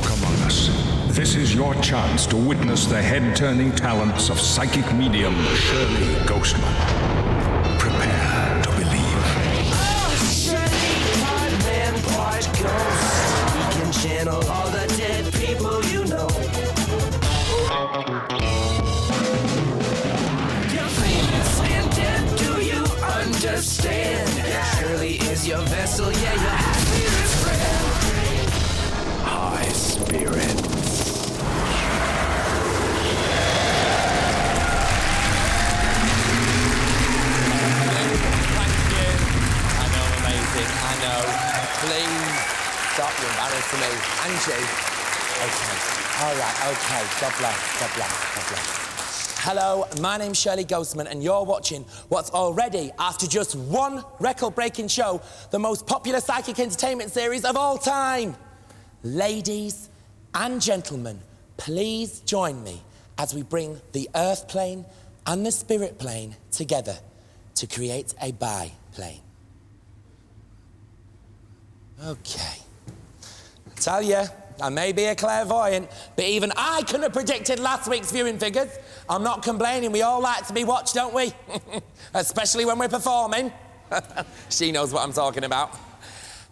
walk among us. This is your chance to witness the head-turning talents of psychic medium Shirley Ghostman. Prepare to believe. Oh, Shirley, part man, part ghost. He can channel all the dead people you know. You're famous and dead, do you understand? Shirley is your vessel, yeah, your happiest friend. High spirits. I know. Please stop. You're embarrassing me. Angie. Okay. All right. Okay. God bless. God bless. God bless. Hello, my name's Shirley Ghostman, and you're watching what's already, after just one record-breaking show, the most popular psychic entertainment series of all time. Ladies and gentlemen, please join me as we bring the Earth plane and the Spirit plane together to create a biplane. Okay. Tell you, I may be a clairvoyant, but even I couldn't have predicted last week's viewing figures. I'm not complaining. We all like to be watched, don't we? Especially when we're performing. She knows what I'm talking about.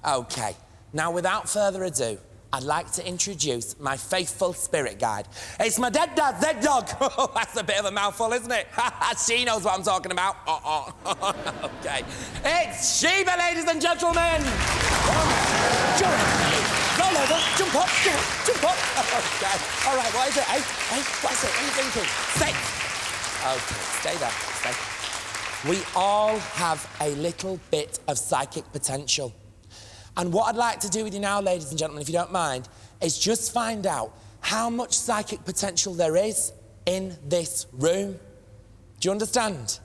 Okay. Now, without further ado, I'd like to introduce my faithful spirit guide. It's my dead dad, dead dog. That's a bit of a mouthful, isn't it? She knows what I'm talking about. Okay. It's Sheba, ladies and gentlemen. Roll over, jump up, jump up. Okay. All right, what is it, eh? What is it? What are you thinking? Stay. Okay, stay there, stay. We all have a little bit of psychic potential. And what I'd like to do with you now, ladies and gentlemen, if you don't mind, is just find out how much psychic potential there is in this room. Do you understand?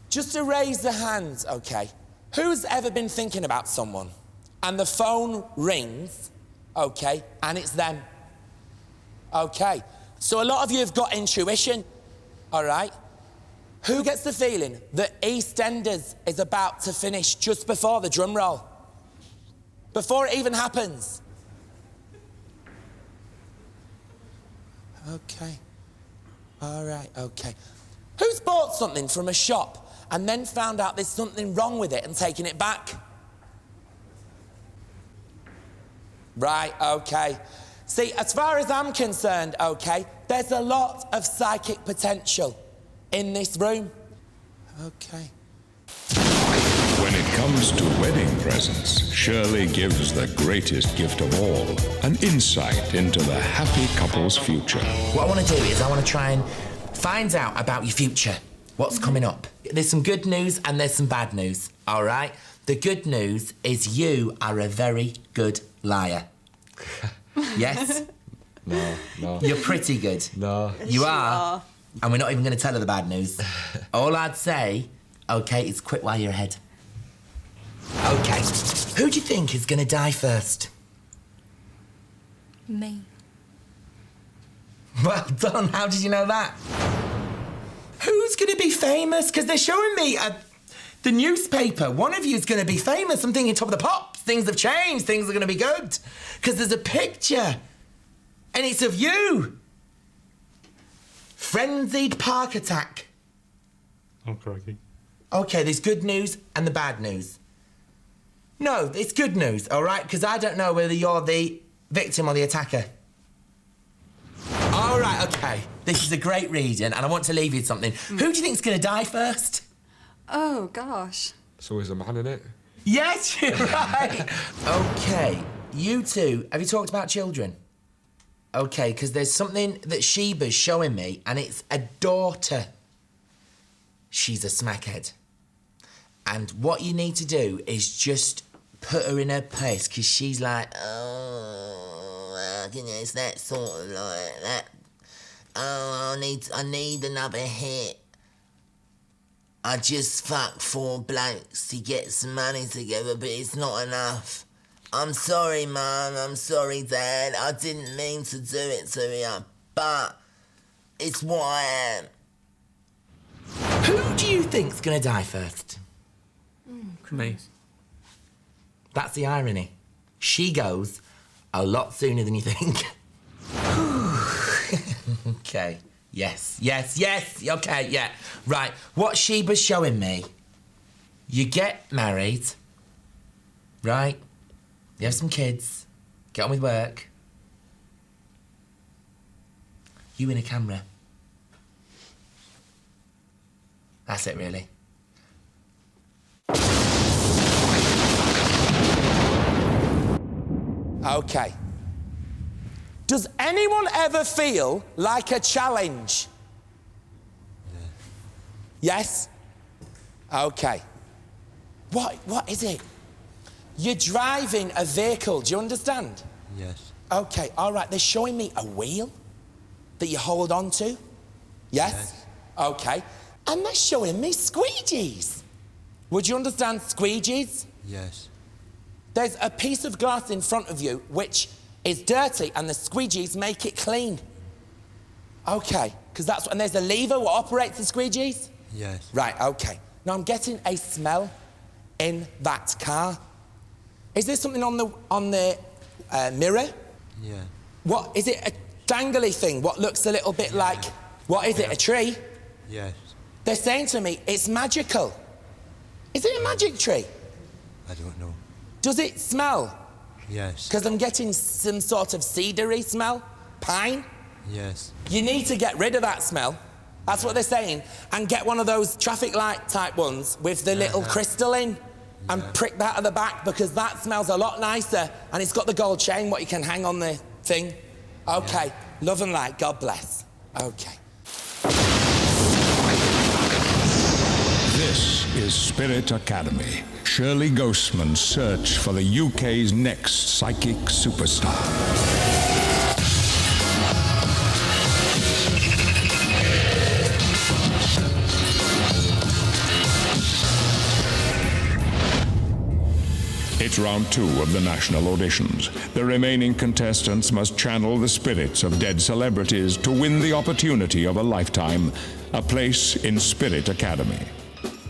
Just to raise the hands, okay? Who's ever been thinking about someone and the phone rings, okay, and it's them? Okay. So a lot of you have got intuition, all right? Who gets the feeling that EastEnders is about to finish just before the drum roll? Before it even happens. Okay. All right, okay. Who's bought something from a shop and then found out there's something wrong with it and taken it back? Right, okay. See, as far as I'm concerned, okay, there's a lot of psychic potential in this room. Okay. When it comes to wedding presents, Shirley gives the greatest gift of all, an insight into the happy couple's future. What I want to do is I want to try and find out about your future, what's coming up. There's some good news and there's some bad news, all right? The good news is you are a very good liar. Yes? No. You're pretty good. No. You are. And we're not even going to tell her the bad news. All I'd say, okay, is quit while you're ahead. Okay, who do you think is going to die first? Me. Well done, how did you know that? Who's going to be famous? Because they're showing me the newspaper. One of you is going to be famous. I'm thinking Top of the Pops. Things have changed. Things are going to be good. Because there's a picture. And it's of you. Frenzied park attack. Oh, crikey. Okay, there's good news and the bad news. No, it's good news, all right? Because I don't know whether you're the victim or the attacker. All right, okay. This is a great reading, and I want to leave you with something. Who do you think's going to die first? Oh, gosh. It's always a man, in it? Yes, you're right. Okay, you two, have you talked about children? Okay, because there's something that Sheba's showing me, and it's a daughter. She's a smackhead. And what you need to do is just put her in her place, because she's like, oh, it's that sort of like that. Oh, I need another hit. I just fucked 4 blokes to get some money together, but it's not enough. I'm sorry, Mum. I'm sorry, Dad. I didn't mean to do it to you, but it's what I am. Who do you think's gonna die first? Me. That's the irony. She goes, A lot sooner than you think. Okay. Yes. Okay, yeah. Right. What Sheba's showing me, you get married, right? You have some kids, get on with work. You in a camera. That's it, really. Okay. Does anyone ever feel like a challenge? Yes? Okay. What is it? You're driving a vehicle, do you understand? Yes. Okay, all right, they're showing me a wheel that you hold on to. Yes? Okay. And they're showing me squeegees. Would you understand squeegees? Yes. There's a piece of glass in front of you which is dirty and the squeegees make it clean. Okay, because that's... And there's a lever what operates the squeegees? Yes. Right, okay. Now I'm getting a smell in that car. Is there something on the mirror? Yeah. What, is it a dangly thing? What looks a little bit like... What is it, a tree? Yes. They're saying to me, it's magical. Is it a magic tree? I don't know. Does it smell? Yes. Because I'm getting some sort of cedary smell. Pine. Yes. You need to get rid of that smell. That's what they're saying. And get one of those traffic light type ones with the little crystal in and prick that at the back because that smells a lot nicer and it's got the gold chain what you can hang on the thing. Okay. Love and light. God bless. Okay. This is Spirit Academy. Shirley Ghostman's search for the UK's next psychic superstar. It's round 2 of the national auditions. The remaining contestants must channel the spirits of dead celebrities to win the opportunity of a lifetime, a place in Spirit Academy.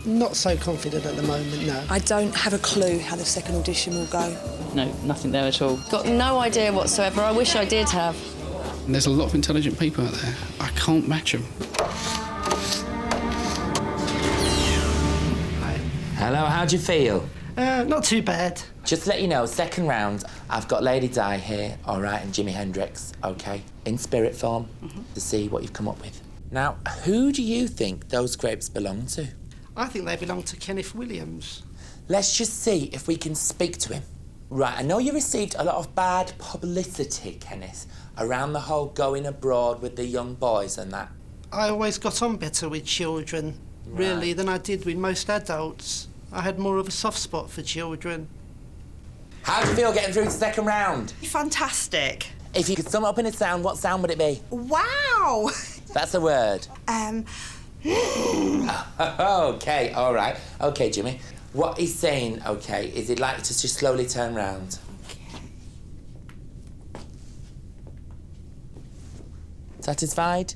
Not so confident at the moment, no. I don't have a clue how the second audition will go. No, nothing there at all. Got no idea whatsoever. I wish I did have. And there's a lot of intelligent people out there. I can't match them. Hello, how do you feel? Not too bad. Just to let you know, second round, I've got Lady Di here, all right, and Jimi Hendrix, okay, in spirit form, to see what you've come up with. Now, who do you think those grapes belong to? I think they belong to Kenneth Williams. Let's just see if we can speak to him. Right, I know you received a lot of bad publicity, Kenneth, around the whole going abroad with the young boys and that. I always got on better with children, really, than I did with most adults. I had more of a soft spot for children. How do you feel getting through the second round? Fantastic. If you could sum it up in a sound, what sound would it be? Wow. That's a word. Okay, all right. Okay, Jimmy. What he's saying, okay, is he'd like to just slowly turn round. Okay. Satisfied?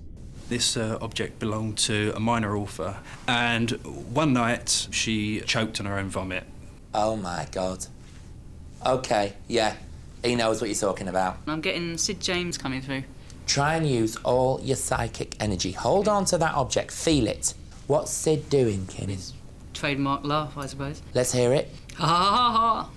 This object belonged to a minor author, and one night she choked on her own vomit. Oh, my God. Okay, yeah. He knows what you're talking about. I'm getting Sid James coming through. Try and use all your psychic energy. Hold on to that object. Feel it. What's Sid doing, Kenny? Trademark laugh, I suppose. Let's hear it. Ha ha ha.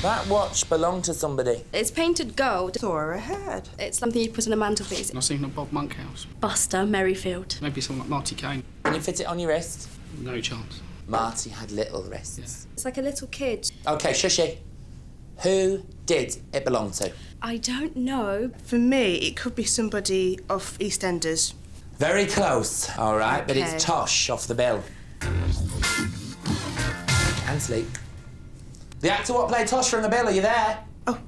That watch belonged to somebody. It's painted gold. Saw her ahead. It's something you put on a mantelpiece. I've seen a Bob Monkhouse. Buster Merrifield. Maybe someone like Marty Kane. Can you fit it on your wrist? No chance. Marty had little wrists. It's like a little kid. OK, shushy. Who did it belong to? I don't know. For me, it could be somebody off EastEnders. Very close, all right, but Okay. it's Tosh off the bill. And sleep. The actor what played Tosh from the bill, are you there? Oh,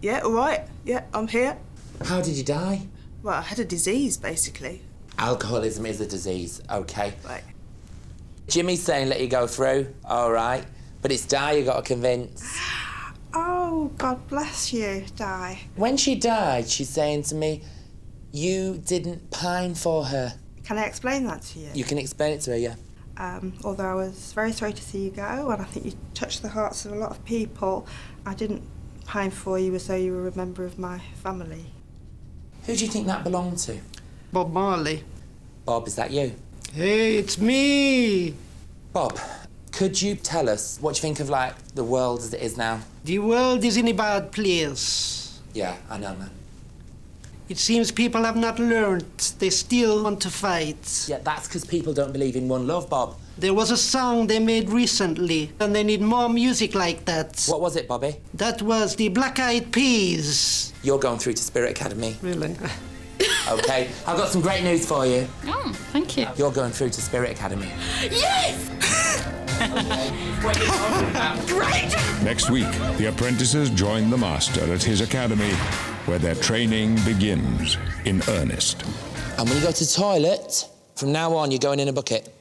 yeah, all right. Yeah, I'm here. How did you die? Well, I had a disease, basically. Alcoholism is a disease, OK. Right. Jimmy's saying let you go through, all right, but it's Di you got to convince. Oh, God bless you, Di. When she died, she's saying to me, you didn't pine for her. Can I explain that to you? You can explain it to her, yeah. Although I was very sorry to see you go, and I think you touched the hearts of a lot of people, I didn't pine for you as though you were a member of my family. Who do you think that belonged to? Bob Marley. Bob, is that you? Hey, it's me. Bob, could you tell us what you think of, like, the world as it is now? The world is in a bad place. Yeah, I know, man. It seems people have not learned. They still want to fight. Yeah, that's because people don't believe in one love, Bob. There was a song they made recently, and they need more music like that. What was it, Bobby? That was the Black Eyed Peas. You're going through to Spirit Academy. Really? OK, I've got some great news for you. Oh, thank you. You're going through to Spirit Academy. Yes! Great! Next week, the apprentices join the master at his academy, where their training begins in earnest. And when you go to the toilet, from now on, you're going in a bucket.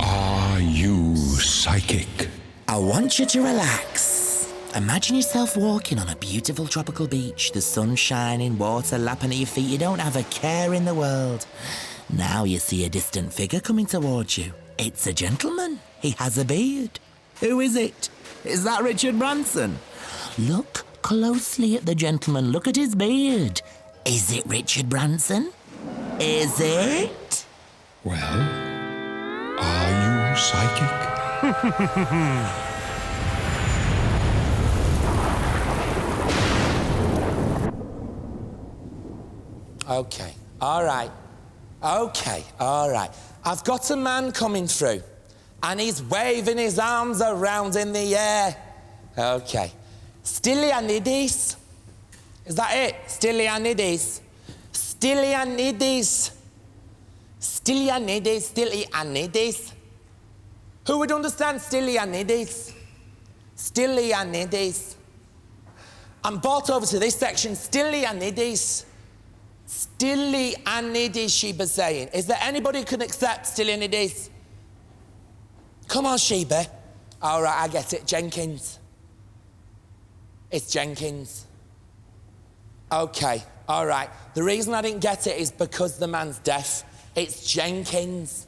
Are you psychic? I want you to relax. Imagine yourself walking on a beautiful tropical beach, the sun shining, water lapping at your feet. You don't have a care in the world. Now you see a distant figure coming towards you. It's a gentleman. He has a beard. Who is it? Is that Richard Branson? Look closely at the gentleman. Look at his beard. Is it Richard Branson? Is it? Well, are you psychic? OK, all right. OK, all right. I've got a man coming through, and he's waving his arms around in the air. OK. Stylianides. Is that it? Stylianides. Stylianides. Stylianides. Stylianides. Who would understand Stylianides? Stylianides. I'm brought over to this section. Stylianides. Stylianides, Sheba saying. Is there anybody who can accept Stylianides? Come on, Sheba. All right, I get it. Jenkins. It's Jenkins. OK, all right. The reason I didn't get it is because the man's deaf. It's Jenkins.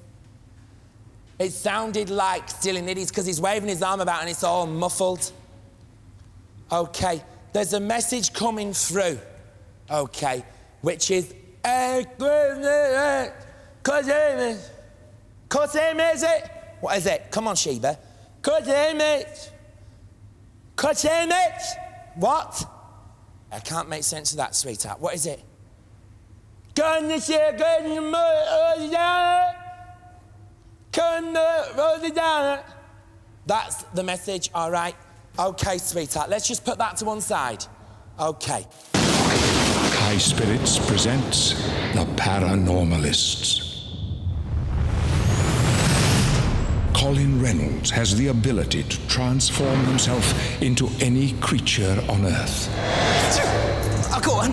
It sounded like Stylianides because he's waving his arm about and it's all muffled. OK, there's a message coming through. OK, which is... What is it? Come on, Sheba. What? I can't make sense of that, sweetheart. What is it? That's the message, all right? OK, sweetheart, let's just put that to one side. OK. High Spirits presents The Paranormalists. Colin Reynolds has the ability to transform himself into any creature on Earth. Oh, go on.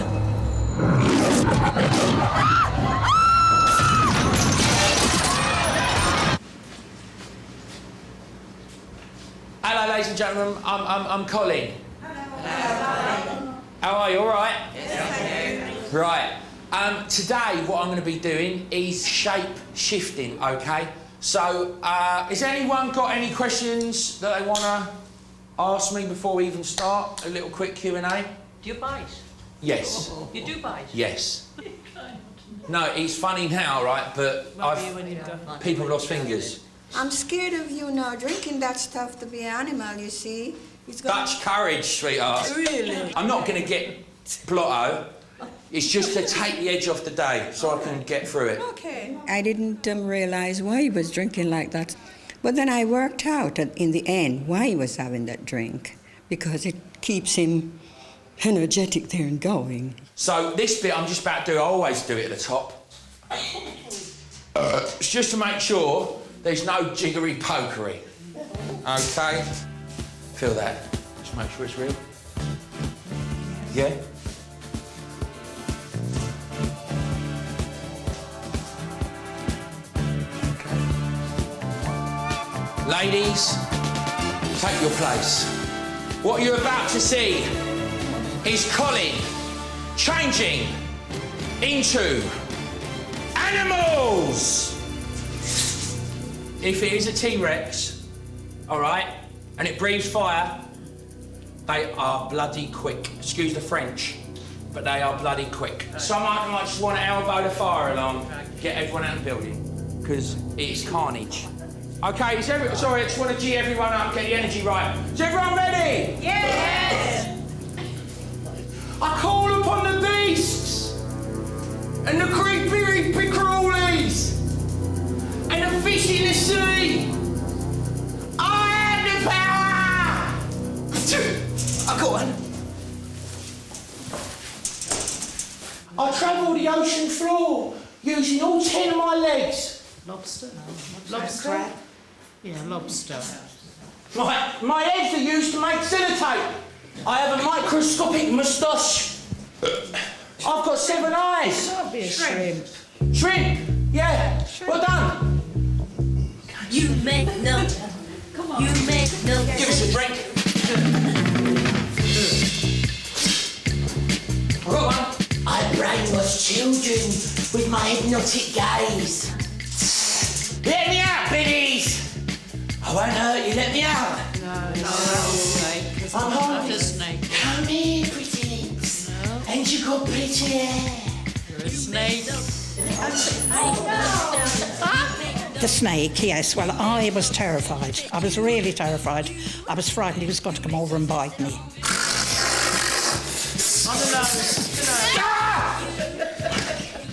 Hello, ladies and gentlemen. I'm Colin. Hello. How are you? All right? Yes. Right. Today, what I'm going to be doing is shape shifting. Okay. So, has anyone got any questions that they want to ask me before we even start? A little quick Q&A. Do you bite? Yes. You do bite? Yes. No, it's funny now, right? But people have lost fingers. I'm scared of you now drinking that stuff to be an animal, you see. Dutch courage, sweetheart. Really? I'm not going to get blotto. It's just to take the edge off the day so I can get through it. Okay. I didn't realise why he was drinking like that. But then I worked out in the end why he was having that drink. Because it keeps him energetic there and going. So this bit I'm just about to do, I always do it at the top. It's just to make sure there's no jiggery pokery. Okay? Feel that. Just make sure it's real. Yeah? Okay. Ladies, take your place. What you're about to see is Colin changing into animals. If it is a T-Rex, all right, and it breathes fire, they are bloody quick. Excuse the French, but they are bloody quick. Someone might just want to elbow the fire alarm, get everyone out of the building, because it's carnage. Okay, sorry, I just want to G everyone up, get the energy right. Is everyone ready? Yes! I call upon the beasts and the creepy crawlies and the fish in the sea. I have the power! I got one. I travel the ocean floor using all 10 of my legs. Lobster? Lobster? Crab? Yeah, lobster. My eggs are used to make sellotape. I have a microscopic moustache. I've got 7 eyes. That'd be a shrimp. Shrimp? Yeah. Well done. You make no. Come on. You make no. Give us a drink. I got one. I brainwash children with my hypnotic gaze. Let me out, biddies! I won't hurt you, let me out! No, snake. I'm not hungry. a snake. Come here, pretties. No. And you got pretty hair. You're a snake. The snake, yes. Well, I was terrified. I was really terrified. I was frightened he was going to come over and bite me.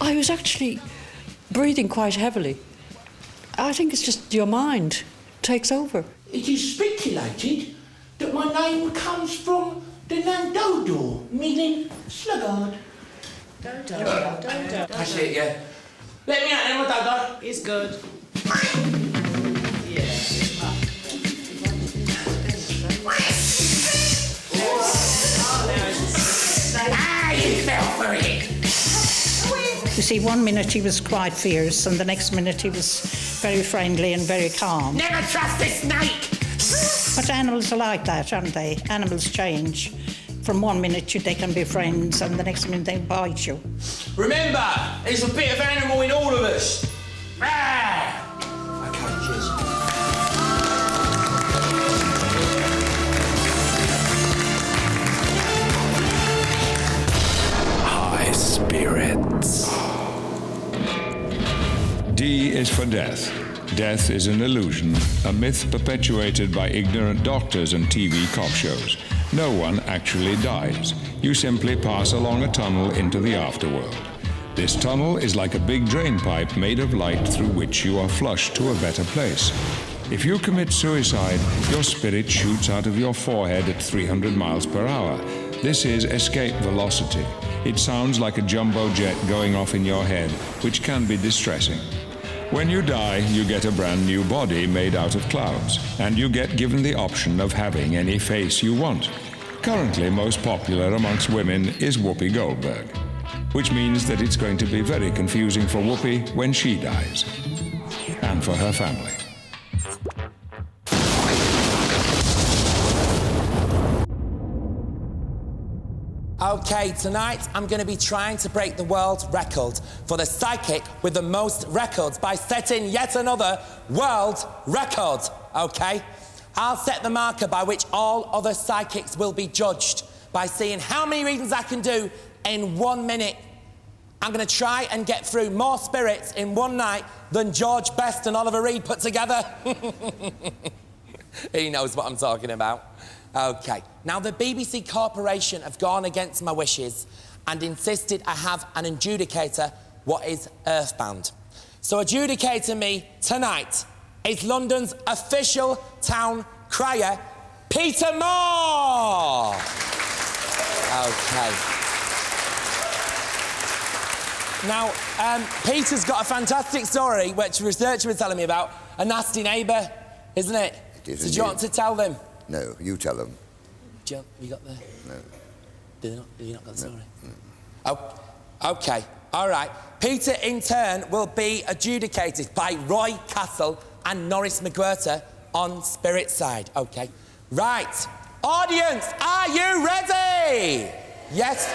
I was actually breathing quite heavily. I think it's just your mind takes over. It is speculated that my name comes from the name Dodo, meaning sluggard. Dodo. That's it, yeah. Let me out then, my Dodo. It's good. You fell for it. You see, one minute he was quite fierce, and the next minute he was very friendly and very calm. Never trust a snake! But animals are like that, aren't they? Animals change. From one minute they can be friends, and the next minute they bite you. Remember, there's a bit of animal in all of us. Ah! Okay, cheers. High spirits. D is for death. Death is an illusion, a myth perpetuated by ignorant doctors and TV cop shows. No one actually dies. You simply pass along a tunnel into the afterworld. This tunnel is like a big drain pipe made of light through which you are flushed to a better place. If you commit suicide, your spirit shoots out of your forehead at 300 miles per hour. This is escape velocity. It sounds like a jumbo jet going off in your head, which can be distressing. When you die, you get a brand new body made out of clouds, and you get given the option of having any face you want. Currently, most popular amongst women is Whoopi Goldberg, which means that it's going to be very confusing for Whoopi when she dies, and for her family. Okay, tonight I'm going to be trying to break the world record for the psychic with the most records by setting yet another world record, okay? I'll set the marker by which all other psychics will be judged by seeing how many readings I can do in 1 minute. I'm going to try and get through more spirits in one night than George Best and Oliver Reed put together. He knows what I'm talking about. Okay, now the BBC Corporation have gone against my wishes and insisted I have an adjudicator what is earthbound. So adjudicating me tonight is London's official town crier, Peter Moore. Okay. Now, Peter's got a fantastic story which a researcher was telling me about, a nasty neighbour, isn't it? It is So do you want to tell them? No, you tell them. Jill, you got the... No. Do you not got the story? No. Oh, OK, all right. Peter, in turn, will be adjudicated by Roy Castle and Norris McGuirter on Spirit side. OK. Right. Audience, are you ready? Yes?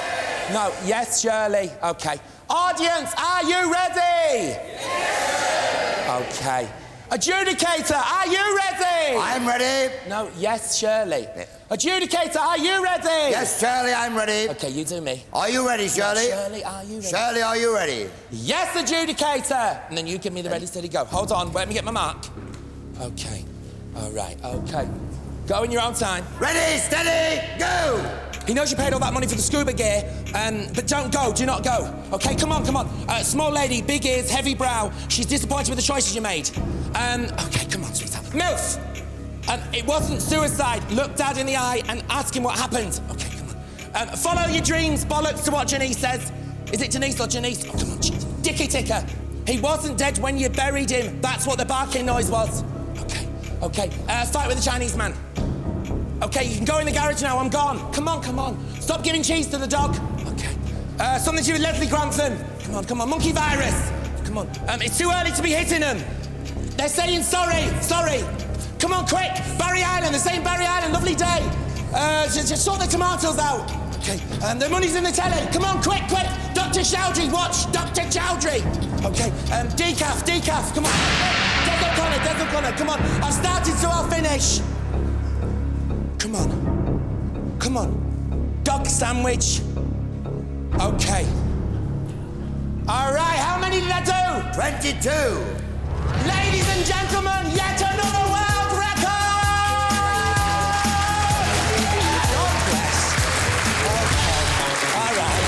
No, yes, Shirley. OK. Audience, are you ready? Yes. OK. Adjudicator, are you ready? I'm ready. No, yes, Shirley. Adjudicator, are you ready? Yes, Shirley, I'm ready. OK, you do me. Are you ready, Shirley? Yes, Shirley, are you ready? Shirley, are you ready? Yes, Adjudicator. And then you give me the ready, steady, go. Hold on, let me get my mark. OK. All right, OK. Go in your own time. Ready, steady, go! He knows you paid all that money for the scuba gear, but don't go, do not go. OK, come on, come on. Small lady, big ears, heavy brow. She's disappointed with the choices you made. OK, come on, sweetheart. MILF! It wasn't suicide. Look Dad in the eye and ask him what happened. OK, come on. Follow your dreams, bollocks to what Janice says. Is it Denise or Janice? Oh, come on, Dicky Ticker. He wasn't dead when you buried him. That's what the barking noise was. OK. Fight with the Chinese man. OK, you can go in the garage now, I'm gone. Come on, come on. Stop giving cheese to the dog. OK. Something to do with Leslie Grantham. Come on, come on. Monkey virus. Come on. It's too early to be hitting them. They're saying sorry, sorry. Come on, quick. Barry Island, the same Barry Island, lovely day. Just sort the tomatoes out. OK. The money's in the telly. Come on, quick, quick. Dr. Chowdhury, watch. Dr. Chowdhury. OK. Decaf. Come on. Des O'Connor, come on. I've started, so I'll finish. Come on. Come on. Dog sandwich. OK. All right, how many did I do? 22. Ladies and gentlemen, yet another world record! God bless. OK. All right.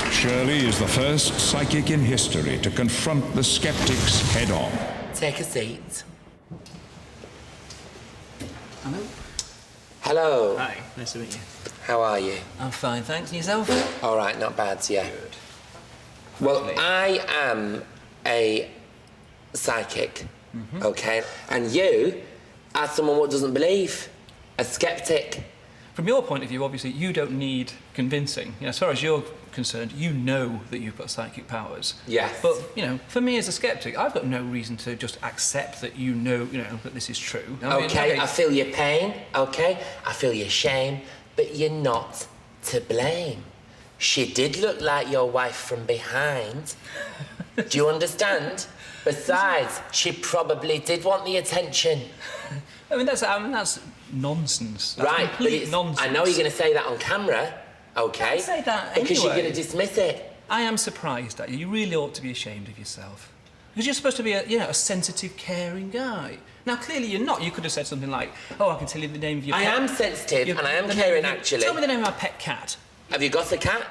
OK. Shirley is the first psychic in history to confront the skeptics head-on. Take a seat. Hello. Hello. Hi, nice to meet you. How are you? I'm fine, thanks. And yourself? All right, not bad, yeah. Good. Well, Lovely. I am a psychic, OK? And you are someone who doesn't believe, a skeptic. From your point of view, obviously, you don't need convincing. You know, as far as you're concerned, you know that you've got psychic powers. Yes. But, you know, for me as a skeptic, I've got no reason to just accept that you know, that this is true. OK, I feel your pain, OK? I feel your shame, but you're not to blame. She did look like your wife from behind. Do you understand? Besides, she probably did want the attention. I mean, that's nonsense. That's right, but it's nonsense. I know you're going to say that on camera, OK? I'll say that because anyway. you're going to dismiss it. I am surprised at you. You really ought to be ashamed of yourself. Because you're supposed to be a sensitive, caring guy. Now, clearly you're not. You could have said something like, oh, I can tell you the name of your pet. I am sensitive and I am caring, actually. Tell me the name of my pet cat. Have you got a cat?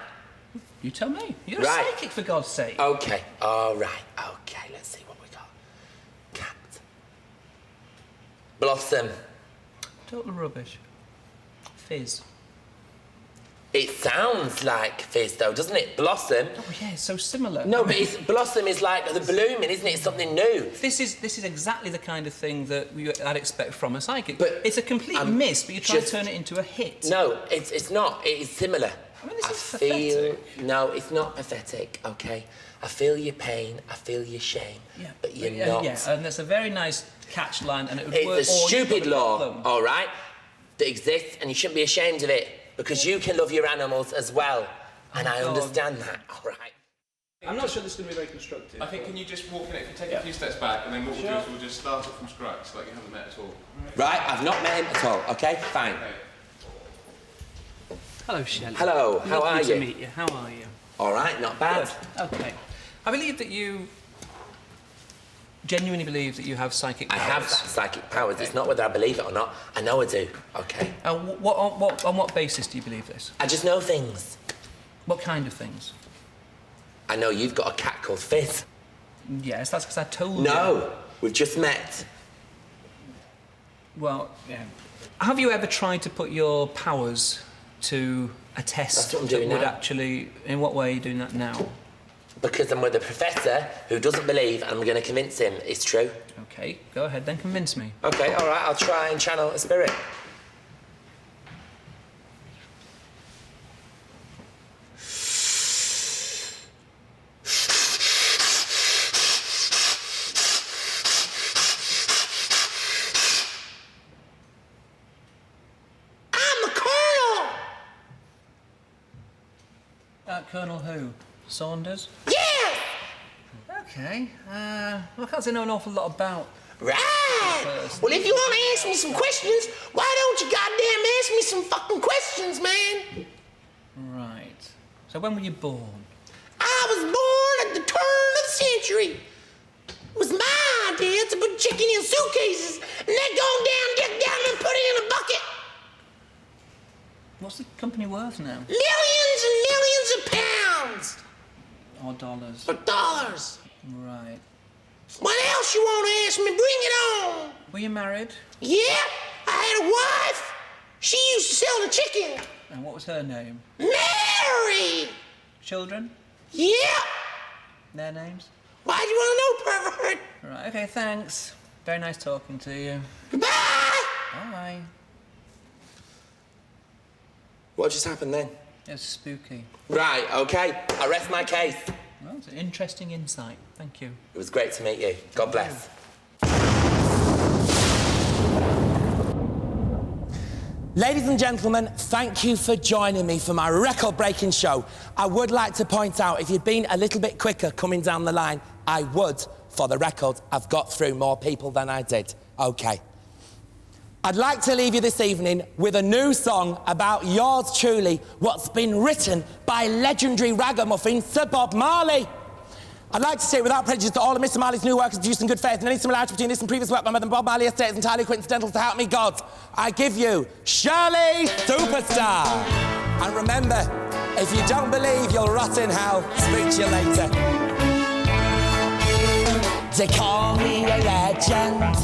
You tell me. You're a Right. psychic, for God's sake. OK, all right. OK, let's see what we got. Cat. Blossom. Total rubbish. Fizz. It sounds like Fizz, though, doesn't it? Blossom. Oh, yeah, it's so similar. No, but Blossom is like the blooming, isn't it? It's something new. This is exactly the kind of thing that I'd expect from a psychic. But it's a complete miss, but you try to turn it into a hit. No, it's not. It is similar. I mean, this is feel... pathetic. No, it's not pathetic, OK? I feel your pain, I feel your shame, but you're not. Yeah, and that's a very nice catch line, and it would work. It's a stupid law, problem. all right, that exists, and you shouldn't be ashamed of it, because you can love your animals as well, and I understand that, all right? I'm not sure this is going to be very constructive. I think, can you just walk in it, if you take a few steps back, and then what we'll do is we'll just start it from scratch, like you haven't met at all. Right, I've not met him at all, OK? Fine. Hello, Shelley. Hello, how are Lovely you? to meet you. How are you? All right, not bad. Good. OK. I believe that you genuinely believe that you have psychic powers. I have psychic powers. It's not whether I believe it or not. I know I do, OK? On what basis do you believe this? I just know things. What kind of things? I know you've got a cat called Fizz. Yes, that's because I told you. No, we've just met. Well, yeah. Have you ever tried to put your powers to a test That's what I'm that doing would now. actually... In what way are you doing that now? Because I'm with a professor who doesn't believe, and I'm going to convince him it's true. OK, go ahead then, convince me. OK, all right, I'll try and channel a spirit. I'm Colonel who? Saunders? Yeah! Okay. Well, I can't say know an awful lot about... Right! Well, if you want to ask me some questions, why don't you goddamn ask me some fucking questions, man? Right. So when were you born? I was born at the turn of the century. It was my idea to put chicken in suitcases and then go down, dig down and put it in a bucket. What's the company worth now? Millions and millions of pounds. Or dollars? Or dollars. Right. What else you want to ask me? Bring it on. Were you married? Yeah, I had a wife. She used to sell the chicken. And what was her name? Mary! Children? Yeah. Their names? Why'd you want to know, pervert? Right, okay, thanks. Very nice talking to you. Goodbye! Bye. What just happened then? It was spooky. Right, okay. I rest my case. Well, it's an interesting insight. Thank you. It was great to meet you. God bless. Ladies and gentlemen, thank you for joining me for my record-breaking show. I would like to point out, if you'd been a little bit quicker coming down the line, I would, for the record, have got through more people than I did. OK. I'd like to leave you this evening with a new song about yours truly, what's been written by legendary ragamuffin Sir Bob Marley. I'd like to say without prejudice that all of Mr. Marley's new work is produced in good faith, and any similarity between this and previous work by Mother Bob Marley estate is entirely coincidental, to help me God. I give you Shirley Superstar. And remember, if you don't believe, you'll rot in hell. Speak to you later. They call me a legend.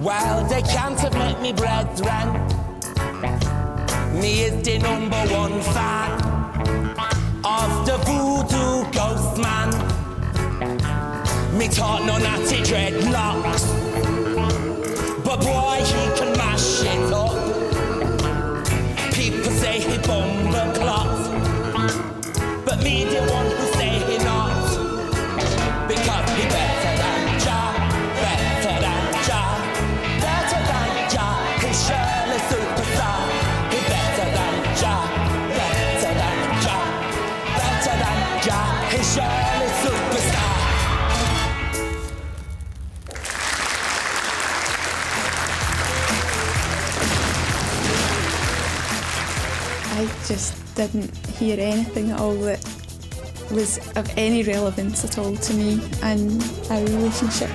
Well, they can't have met me brethren. Me is the #1 fan of the voodoo ghost man. Me taught no natty dreadlocks, but boy, he can mash it up. People say he bumble clots, but me the one who say he not, because he better than Jah, better than Jah, better than Jah. He's Shirley Superstar. He better than Jah, better than Jah, better than Jah. He's Shirley Superstar. I just didn't hear anything at all that was of any relevance at all to me and our relationship.